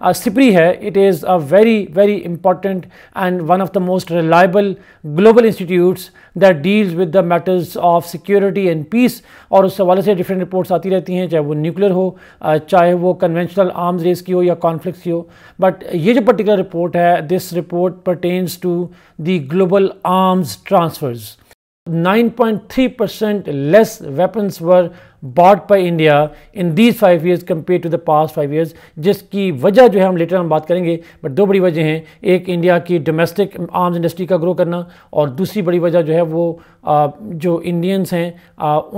SIPRI है, it is a very important and one of the most reliable global institutes that deals with the matters of security and peace। और उस हवाले से different reports आती रहती हैं, चाहे वो न्यूक्लियर हो, चाहे वो कन्वेंशनल आर्म्स रेस की हो या कॉन्फ्लिक्ट्स की हो। बट ये जो पर्टिकुलर रिपोर्ट है, this report pertains to the global arms transfers. 9.3% less weapons were bought by India in these 5 years compared to the past 5 years, जिसकी वजह जो है हम लेटर हम बात करेंगे। बट दो बड़ी वजह हैं, एक इंडिया की डोमेस्टिक आर्म्स इंडस्ट्री का ग्रो करना, और दूसरी बड़ी वजह जो है वो जो इंडियंस हैं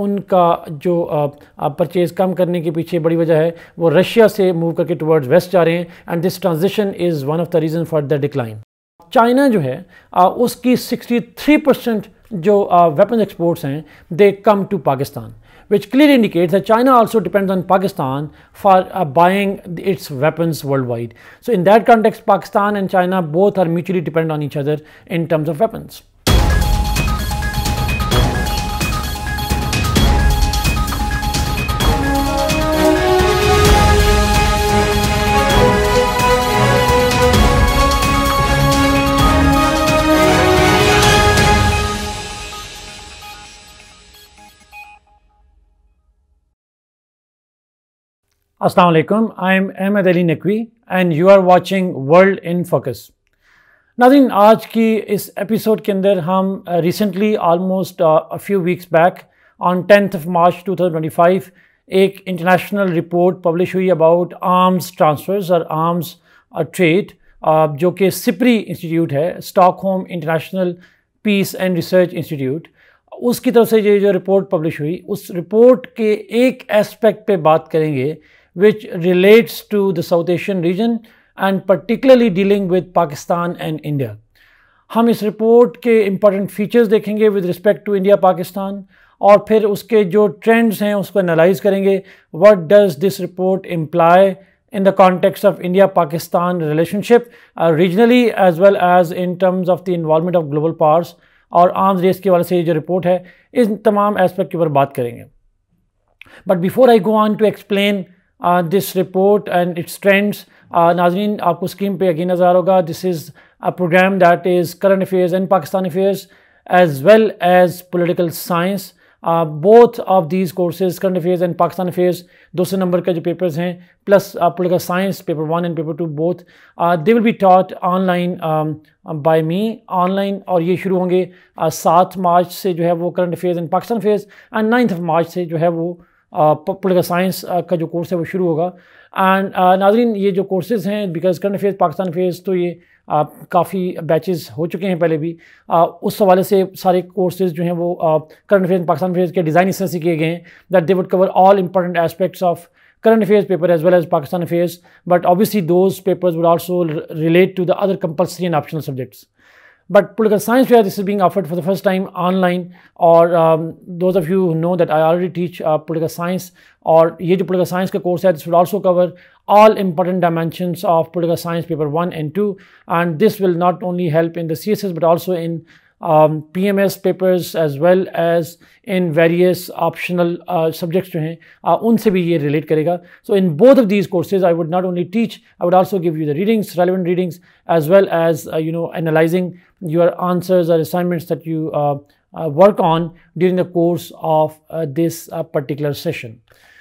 उनका जो परचेज़ कम करने के पीछे बड़ी वजह है, वो रशिया से मूव करके टुवर्ड्स वेस्ट जा रहे हैं, and this transition is one of the reason for the decline. China जो है उसकी 63% जो वेपन एक्सपोर्ट्स हैं they come to Pakistan, which clearly indicates that China also depends on Pakistan for buying its weapons worldwide. So in that context, Pakistan and China both are mutually dependent on each other in terms of weapons. Assalamu alaikum, I am Ahmed Ali Naqvi and you are watching World in Focus। नाज़रीन, आज की इस episode के अंदर हम recently almost a few weeks back on 10th March 2025 एक international report publish हुई about arms transfers और आर्म्स ट्रेड, जो कि SIPRI इंस्टीट्यूट है, Stockholm international peace and research institute. उसकी तरफ से ये जो रिपोर्ट पब्लिश हुई, उस रिपोर्ट के एक एस्पेक्ट पे बात करेंगे which relates to the South Asian region and particularly dealing with Pakistan and India। हम इस रिपोर्ट के important features देखेंगे with respect to India Pakistan, और फिर उसके जो trends हैं उसको analyze करेंगे। What does this report imply in the context of India-Pakistan relationship regionally as well as in terms of the involvement of global powers, और arms race के वाले से जो रिपोर्ट है इस तमाम एस्पेक्ट के ऊपर बात करेंगे। But before I go on to explain this report and its trends, नाज़रीन आपको स्क्रीन पे अगेन नज़र होगा, this is a programme that is current affairs and Pakistan affairs as well as political science. Both of these courses, current affairs and Pakistan affairs, 200 number का जो papers हैं, plus political science paper 1 and paper 2 both, they will be taught online by me online, और ये शुरू होंगे 7 मार्च से जो है वो current affairs and Pakistan affairs, and 9th मार्च से जो है वो पोलिटिकल साइंस का जो कोर्स है वो शुरू होगा। एंड नाज़रीन, ये जो कोर्सेज़ हैं, because current affairs Pakistan affairs तो ये काफ़ी बैचेस हो चुके हैं पहले भी, उस हवाले से सारे कोर्सेज़ जो हैं वो करंट अफेयर्स पाकिस्तान अफेयर्स के डिज़ाइन इससे किए गए हैं that they would cover all important aspects of current affairs paper as well as Pakistan affairs, but obviously those papers would also relate to the other compulsory and optional subjects. But political science where this is being offered for the first time online, or those of you who know that I already teach political science, और ये जो political science का course है, this will also cover all important dimensions of political science paper 1 and 2, and this will not only help in the CSS but also in PMS papers as well as in various optional subjects जो हैं उनसे भी ये relate करेगा। So in both of these courses I would not only teach, I would also give you the readings, relevant readings, as well as analyzing your answers or assignments that you work on during the course of this particular session.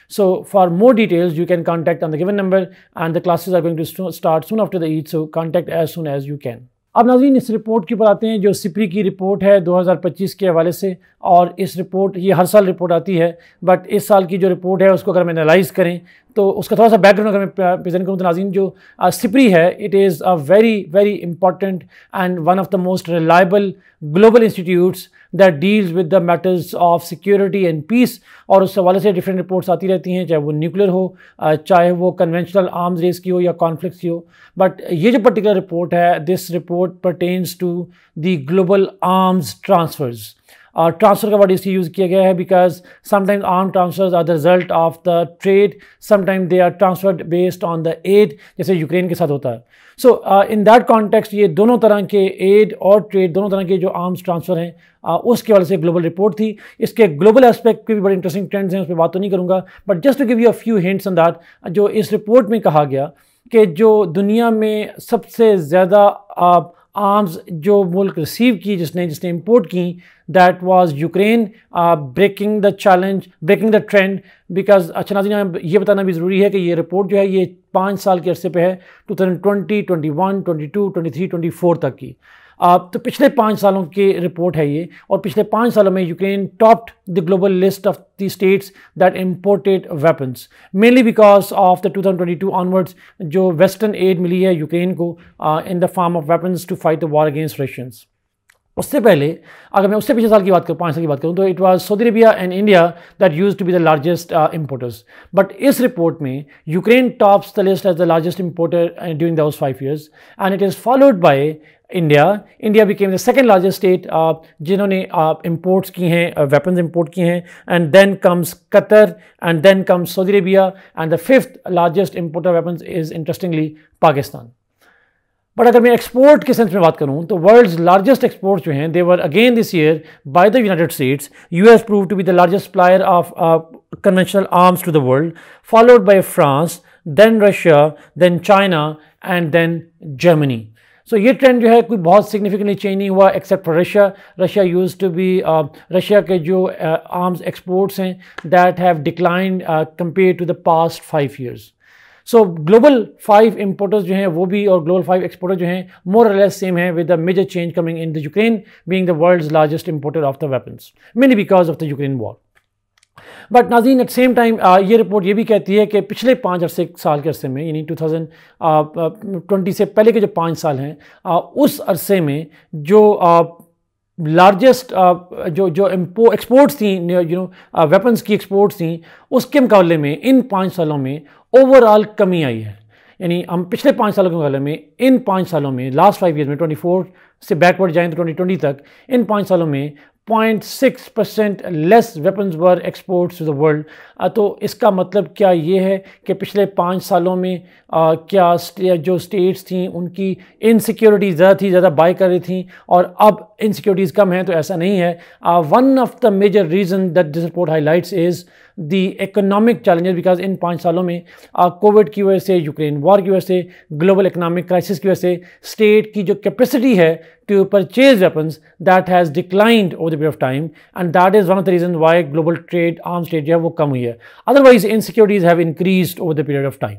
So for more details you can contact on the given number, and the classes are going to start soon after the Eid, so contact as soon as you can। अब नाज़रीन इस report की ऊपर आते हैं, जो SIPRI की report है 2025 के हवाले से, और इस रिपोर्ट, ये हर साल रिपोर्ट आती है, बट इस साल की जो रिपोर्ट है उसको अगर हम एनालाइज़ करें तो उसका थोड़ा सा बैकग्राउंड अगर मैं प्रेजेंट करूँ तो नाज़रीन, जो SIPRI है, it is a very important and one of the most reliable global institutes that deals with the matters of security and peace, और उस हवाले से डिफरेंट रिपोर्ट्स आती रहती हैं, चाहे वो न्यूक्लियर हो, चाहे वो कन्वेंशनल आर्म्स रेस की हो या कॉन्फ्लिक्ट्स की हो। बट ये जो पर्टिकुलर रिपोर्ट है, this report pertains to the global arms transfers. Transfer का वर्ड इसलिए यूज़ किया गया है because sometimes arm transfers are the result of the trade, sometime they are transferred based on the aid, जैसे Ukraine के साथ होता है। सो इन दैट कॉन्टेक्स्ट ये दोनों तरह के एड और ट्रेड, दोनों तरह के जो आर्म्स ट्रांसफ़र हैं उसके वाले से ग्लोबल रिपोर्ट थी। इसके ग्लोबल एस्पेक्ट के भी बड़े इंटरेस्टिंग ट्रेंड्स हैं, उस पर बात तो नहीं करूँगा, but just to give you a few hints on that, जो इस रिपोर्ट में कहा गया कि जो दुनिया में सबसे ज़्यादा आर्म्स जो मुल्क रिसीव की जिसने इंपोर्ट की, that was Ukraine, breaking the challenge, breaking the trend. Because अच्छा नाज़रीन, ये बताना भी ज़रूरी है कि ये रिपोर्ट जो है ये 5 साल के अरसे पे है, 2020, 21, 22, 23, 24 तक की। तो पिछले 5 सालों की रिपोर्ट है ये, और पिछले 5 सालों में Ukraine topped the global list of the states that imported weapons, mainly because of the 2022 onwards जो वेस्टर्न एड मिली है यूक्रेन को in the form of weapons to fight the war against Russians. उससे पहले अगर मैं उससे पिछले साल की बात करूँ, 5 साल की बात करूँ, तो it was Saudi Arabia and India that used to be the largest importers. But इस रिपोर्ट में Ukraine tops the list as the largest importer during those 5 years, and it is followed by India. India became the second largest state जिन्होंने imports की हैं, weapons import किए हैं, and then comes Qatar, and then comes Saudi Arabia, and the 5th largest importer weapons is interestingly Pakistan. But अगर मैं export के sense में बात करूं तो वर्ल्ड्स लार्जेस्ट एक्सपोर्ट्स जो हैं they were again this year by the United States. US prove to be the largest supplier of conventional arms to the world, followed by France, then Russia, then China, and then Germany. So ये trend जो है कोई बहुत significantly change नहीं हुआ except for Russia. Russia use to be, Russia के जो arms exports हैं that have declined compare to the past 5 years। So global 5 importers जो हैं वो भी, और ग्लोबल 5 एक्सपोर्टर्स जो हैं मोर और लेस सेम है, with the major change coming in the Ukraine being the world's largest importer of the weapons, mainly because of the Ukraine war. But नाज़रीन, एट सेम टाइम ये report ये भी कहती है कि पिछले 5 साल के अरसे में, यानी 2020 से पहले के जो 5 साल हैं, उस अरसे में जो लार्जेस्ट जो एक्सपोर्ट्स थी, वेपन्स की एक्सपोर्ट्स थी, उसके मुकाबले में इन 5 सालों में ओवरऑल कमी आई है। यानी हम पिछले 5 सालों के मुकाबले में इन 5 सालों में, लास्ट 5 years में, 24 से बैकवर्ड जाएँ तो 2020 तक, इन 5 सालों में 0.6% less weapons were exports to the world. तो इसका मतलब क्या ये है कि पिछले 5 सालों में क्या जो स्टेट्स थी उनकी इनसिक्योरिटी ज़्यादा बाय कर रही थी और अब इनसिक्योरिटीज़ कम हैं? तो ऐसा नहीं है। One of the major reason that this report highlights is the economic challenges, because in 5 सालों में कोविड की वजह से, यूक्रेन वॉर की वजह से, ग्लोबल इकोनॉमिक क्राइसिस की वजह से स्टेट की जो कैपेसिटी है to purchase weapons that has declined over the period of time, and that is one of the reason why global trade, arms trade जो है वो कम हुई है। Otherwise insecurities have increased over the period of time.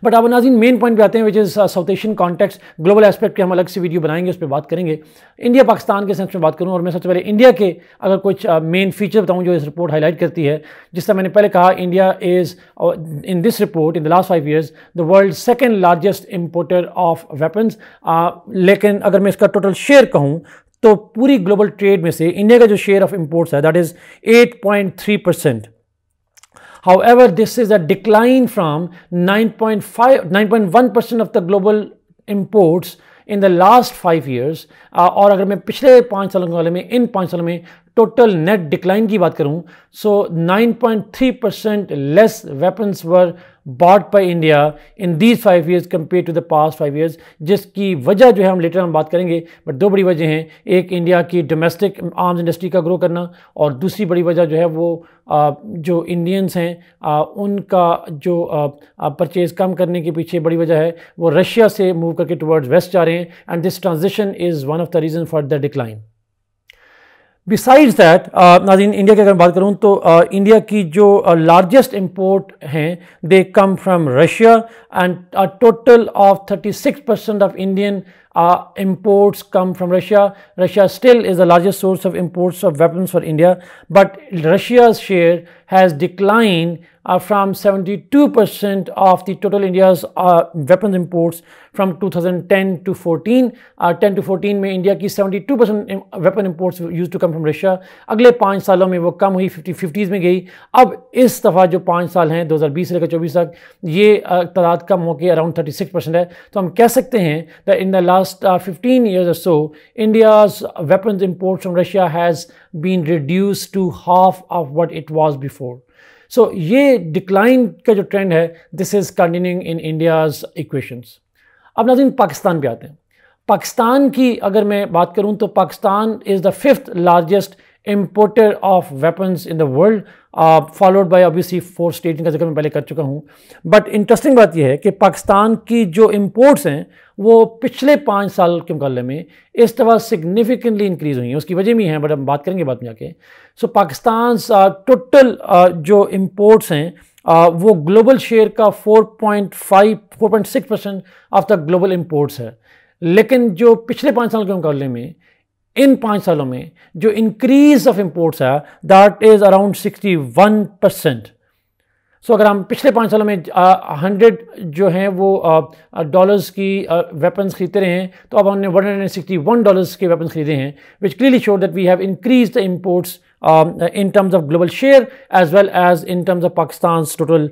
But अब नाज़रीन main point पे आते हैं, which is South Asian context. Global aspect की हम अलग से वीडियो बनाएंगे, उस पर बात करेंगे। इंडिया पाकिस्तान के सेंस में बात करूँ, और मैं सबसे पहले इंडिया के अगर कुछ मेन फीचर बताऊँ जो इस रिपोर्ट हाईलाइट करती है। जिस तरह मैंने पहले कहा, India is in this report in the last 5 years the world second largest importer of weapons. लेकिन अगर मैं इसका टोटल शेयर कहूँ तो पूरी ग्लोबल ट्रेड में से इंडिया का जो शेयर ऑफ इंपोर्ट्स है that is 8.3%। However, this is a decline from 9.1% of the global imports in the last 5 years। और अगर मैं पिछले 5 सालों के बारे में, इन 5 सालों में टोटल नेट डिक्लाइन की बात करूं, so 9.3% less weapons were bought by India in these 5 years compare to the past 5 years। जिसकी वजह जो है हम लेटर हम बात करेंगे, बट 2 बड़ी वजह हैं। एक इंडिया की डोमेस्टिक आर्म्स इंडस्ट्री का ग्रो करना, और दूसरी बड़ी वजह जो है वो जो इंडियंस हैं उनका जो परचेज़ कम करने के पीछे बड़ी वजह है वो रशिया से मूव करके टुवर्ड्स वेस्ट जा रहे हैं, and this transition is one of the reason for the decline. Besides that नाज़रीन, इंडिया की अगर बात करूँ तो इंडिया की जो लार्जेस्ट इंपोर्ट हैं they come from Russia, and a total of 36% of Indian imports come from Russia. Russia still is the largest source of imports of weapons for India, but Russia's share has declined from 72% of the total India's weapons imports from 2010 to 14. 10 to 14 में India की 72% weapon imports use to come from Russia. अगले 5 सालों में वो कम हुई, 50s में गई। अब इस दफ़ा जो 5 साल हैं 2020 से लेकर 24 तक, ये तादाद कम होकर अराउंड 36% है। तो हम कह सकते हैं that in the last 15 years or so, India's weapons imports from Russia has been reduced to half of what it was before. So ये डिक्लाइन का जो ट्रेंड है, this is continuing in India's equations. अब नाज़रीन पाकिस्तान पे आते हैं। पाकिस्तान की अगर मैं बात करूं तो Pakistan is the 5th largest importer of weapons in the world, followed by obviously 4 states जिनका जिक्र मैं पहले कर चुका हूँ. बट इंटरेस्टिंग बात यह है कि पाकिस्तान की जो इंपोर्ट्स हैं वो पिछले 5 साल के मुकाबले में इस दफ़ा सिग्निफिकेंटली इंक्रीज़ हुई हैं. उसकी वजह भी हैं, बट हम बात करेंगे बाद में जाके. सो पाकिस्तान टोटल जो इंपोर्ट्स हैं वो ग्लोबल शेयर का 4.6% ऑफ द ग्लोबल इंपोर्ट्स है. लेकिन जो पिछले 5 साल के मुकाबले में इन 5 सालों में जो इंक्रीज ऑफ इंपोर्ट्स है दैट इज़ अराउंड 61%. सो अगर हम पिछले 5 सालों में 100 जो हैं वो डॉलर्स की वेपन्स खरीदते रहे हैं, तो अब हमने $161 के वेपन्स खरीदे हैं, which clearly show that we have increase the imports in terms of global share as well as in terms of Pakistan's total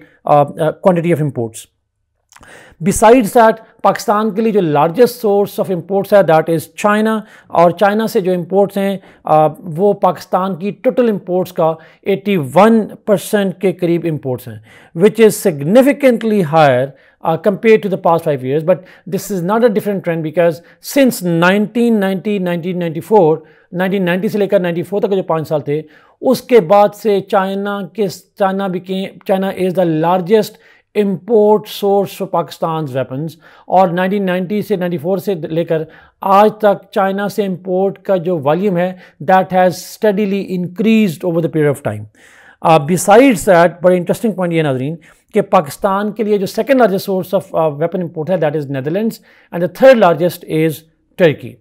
quantity of imports. Besides that, Pakistan के लिए जो लार्जेस्ट सोर्स ऑफ इंपोर्ट्स है that is China, और China से जो imports हैं वो पाकिस्तान की टोटल इंपोर्ट्स का 81% के करीब इंपोर्ट्स हैं, which is significantly higher compared to the past 5 years. But this is not a different trend because since 1990 से लेकर 94 तक के जो 5 साल थे, उसके बाद से China is the largest import source for Pakistan's weapons, और 1990 से 94 से लेकर आज तक चाइना से import का जो वॉल्यूम है that has steadily increased over the period of time. Besides that, बड़ा इंटरेस्टिंग पॉइंट ये नाज़रीन कि पाकिस्तान के लिए जो second largest source of weapon import है that is Netherlands and the third largest is Turkey.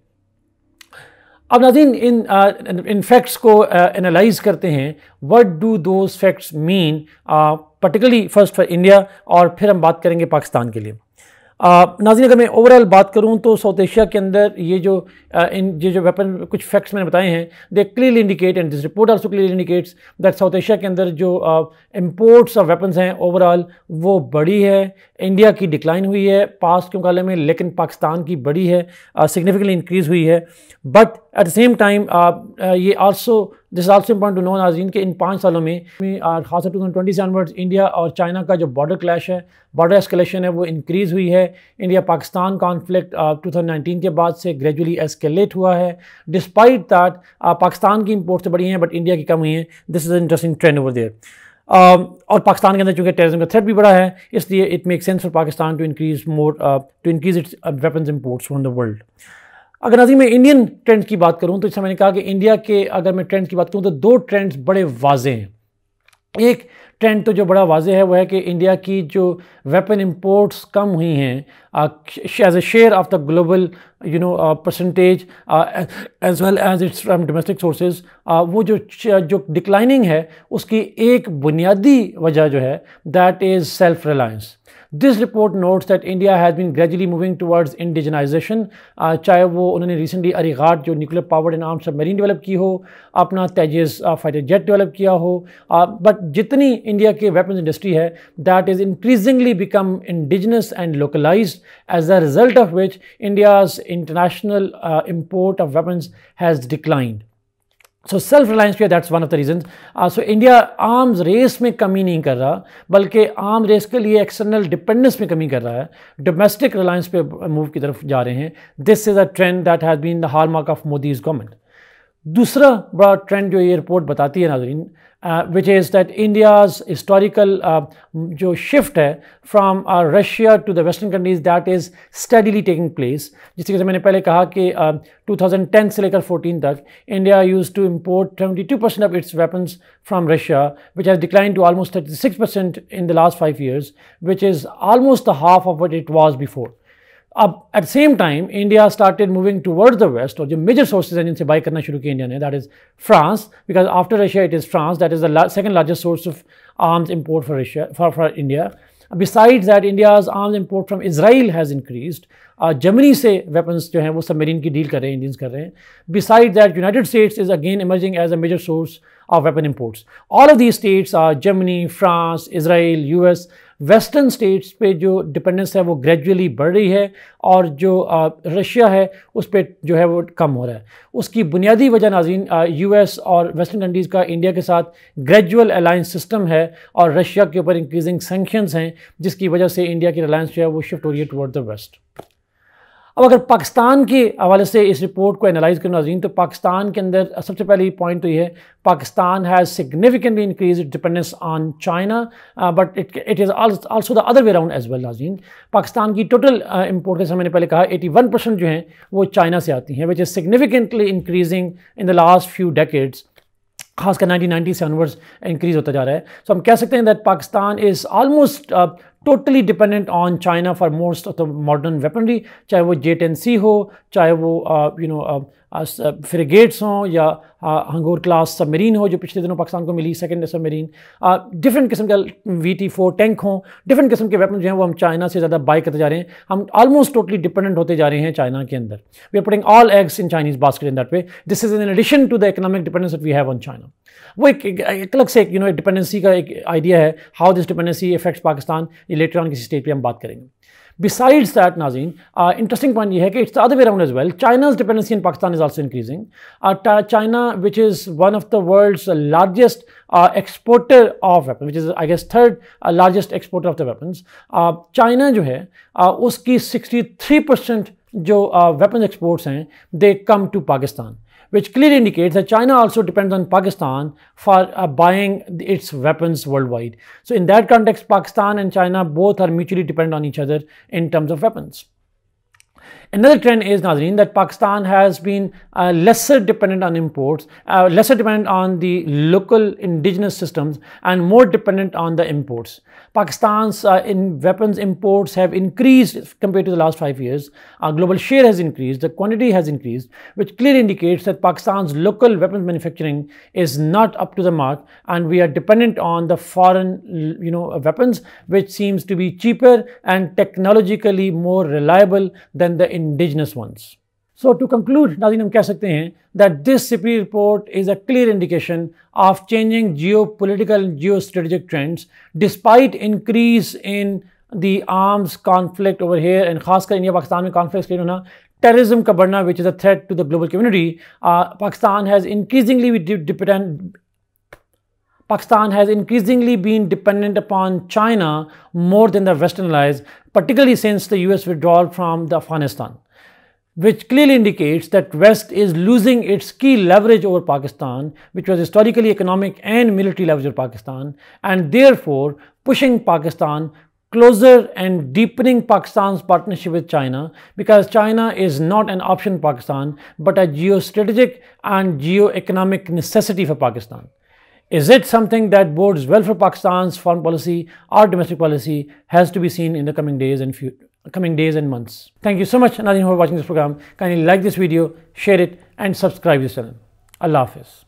अब नाज़रीन इन फैक्ट्स को एनालाइज करते हैं. What do those facts mean, particularly first for India, और फिर हम बात करेंगे पाकिस्तान के लिए. नाज़रीन अगर मैं ओवरऑल बात करूं तो साउथ एशिया के अंदर ये जो वेपन कुछ फैक्ट्स मैंने बताए हैं they clearly indicate, and this report also clearly indicates that south Asia के अंदर जो इंपोर्ट्स ऑफ वेपन्स हैं ओवरऑल वो बड़ी है. इंडिया की डिक्लाइन हुई है पास्ट के मुकाबले में, लेकिन पाकिस्तान की बड़ी है, सिग्निफिकेंटली इंक्रीज़ हुई है. But at the same time ये this also important to know नाज़रीन कि इन 5 सालों में खासतौर 2020 से ऑनवर्ड्स इंडिया और चाइना का जो बॉर्डर क्लैश है, बॉर्डर एस्केलेशन है, वो इंक्रीज़ हुई है. इंडिया पाकिस्तान कॉन्फ्लिक्ट 2019 के बाद से ग्रेजुअली एस्केलेट हुआ है. डिस्पाइट दैट पाकिस्तान की इंपोर्ट्स बढ़ी हैं बट इंडिया की कम हुई हैं. This is interesting trend over there. और पाकिस्तान के अंदर चूँकि टेररिज्म का थ्रेट भी बड़ा है, इसलिए it make sense for Pakistan to increase its weapons imports from the world. अगर नाज़रीन मैं इंडियन ट्रेंड्स की बात करूं तो जैसे मैंने कहा कि इंडिया के अगर मैं ट्रेंड्स की बात करूं तो 2 ट्रेंड्स बड़े वाजे हैं. एक ट्रेंड तो जो बड़ा वाजे है वो है कि इंडिया की जो वेपन इंपोर्ट्स कम हुई हैं as a share of the global percentage as well as its from domestic sources, वो जो डिक्लाइनिंग है उसकी एक बुनियादी वजह जो है that is self reliance. This report notes that India has been gradually moving towards indigenization. चाहे वो उन्होंने रिसेंटली अरीघाट जो nuclear powered and arm submarine develop की हो, अपना तेजस फाइटर जेट डेवलप किया हो, बट जितनी इंडिया के वेपन्स इंडस्ट्री है that is increasingly become indigenous and localised, as a result of which India's international import of weapons has declined. So self reliance पे that's one of the reason. So India arms race में कमी नहीं कर रहा, बल्कि arm race के लिए external dependence में कमी कर रहा है, डोमेस्टिक रिलायंस पे मूव की तरफ जा रहे हैं. This is a trend that has been the hallmark of Modi's government. दूसरा बड़ा ट्रेंड जो ये रिपोर्ट बताती है नाज़रीन, which is that India's historical जो शिफ्ट है from Russia to the western countries that is steadily taking place. जिस तरीके से मैंने पहले कहा कि 2010 से लेकर 14 तक India use to import 72% of its weapons from Russia, which has decline to almost 36% in the last 5 years, which is almost the half of what it was before. अब at the same time India started moving towards the west, और जो major sources हैं जिनसे by करना शुरू किया India ने that is France, because after Russia it is France that is the second largest source of arms import for Russia for India. Besides that, India's arms import from Israel has increased. Germany से weapons जो हैं वो submarine की deal कर रहे हैं, Indians कर रहे हैं. Besides that, United States is again emerging as a major source of weapon imports. All of these states are Germany, France, Israel, US. Western states पे जो डिपेंडेंस है वो ग्रेजुअली बढ़ रही है, और जो रशिया है उस पर जो है वो कम हो रहा है. उसकी बुनियादी वजह नाज़रीन US और वेस्टर्न कंट्रीज़ का इंडिया के साथ ग्रेजुअल अलायंस सिस्टम है, और रशिया के ऊपर इंक्रीजिंग सैंक्शंस हैं, जिसकी वजह से इंडिया की रिलायंस जो है वो शिफ्ट हो रही है टुवर्ड द वेस्ट. अब अगर पाकिस्तान के हवाले से इस रिपोर्ट को एनालाइज करें नाज़रीन, तो पाकिस्तान के अंदर सबसे पहली पॉइंट तो ये है, Pakistan has significantly increase it dependence on China, but it is also the other way around as well नाज़रीन। पाकिस्तान की टोटल इंपोर्ट, जैसे मैंने पहले कहा, 81% जो हैं वो चाइना से आती हैं, which is significantly increasing in the last few decades, खासकर 1990 से ऑनवर्ड्स इंक्रीज होता जा रहा है। सो हम कह सकते हैं that Pakistan is almost totally dependent on China for most of the modern weaponry, चाहे वो J-10C हो, चाहे वो फ्रिगेट्स हों या हंगोर क्लास सबमरीन हो जो पिछले दिनों पाकिस्तान को मिली, सेकंड सबमरीन, डिफरेंट किस्म का VT-4 टैंक हों, डिफरेंट किस्म के वेपन जो हैं वो हम चाइना से ज़्यादा बाई करते जा रहे हैं। हम ऑलमोस्ट टोटली डिपेंडेंट होते जा रहे हैं चाइना के अंदर। We are putting all eggs in Chinese basket in that way. This is in addition to the economic dependence that we have on China. वो एक अलग से एक डिपेंडेंसी का एक आइडिया है, how this dependency effects Pakistan, ये लेटर ऑन किसी स्टेज पे हम बात करेंगे। Besides that, Nazeen, interesting point ये है कि it's the other way around as well. China's dependency in Pakistan is also increasing. China, which is one of the world's largest exporter of weapons, which is I guess third largest exporter of the weapons. China जो है उसकी 63% जो weapons exports हैं, they come to Pakistan, which clearly indicates that China also depends on Pakistan for buying its weapons worldwide. So in that context, Pakistan and China both are mutually dependent on each other in terms of weapons. Another trend is, Nazreen, that Pakistan has been lesser dependent on imports, lesser dependent on the local indigenous systems and more dependent on the imports. Pakistan's in weapons imports have increased compared to the last 5 years. Our global share has increased, the quantity has increased, which clearly indicates that Pakistan's local weapons manufacturing is not up to the mark, and we are dependent on the foreign, weapons, which seems to be cheaper and technologically more reliable than the indigenous ones. So to conclude, Nazeen, हम कह सकते हैं that this CPD report is a clear indication of changing geopolitical and geostrategic trends despite increase in the arms conflict over here, and खासकर India Pakistan में conflict create होना, terrorism का बढ़ना, which is a threat to the global community. Pakistan has increasingly been dependent upon China more than the Western allies, particularly since the US withdrawal from Afghanistan, which clearly indicates that West is losing its key leverage over Pakistan, which was historically economic and military leverage over Pakistan, and therefore pushing Pakistan closer and deepening Pakistan's partnership with China, because China is not an option for Pakistan, but a geostrategic and geo-economic necessity for Pakistan. Is it something that bodes well for Pakistan's foreign policy or domestic policy? Has to be seen in the coming days and months. Thank you so much, Nazeen, for watching this program. Kindly like this video, share it, and subscribe to this channel. Allah Hafiz.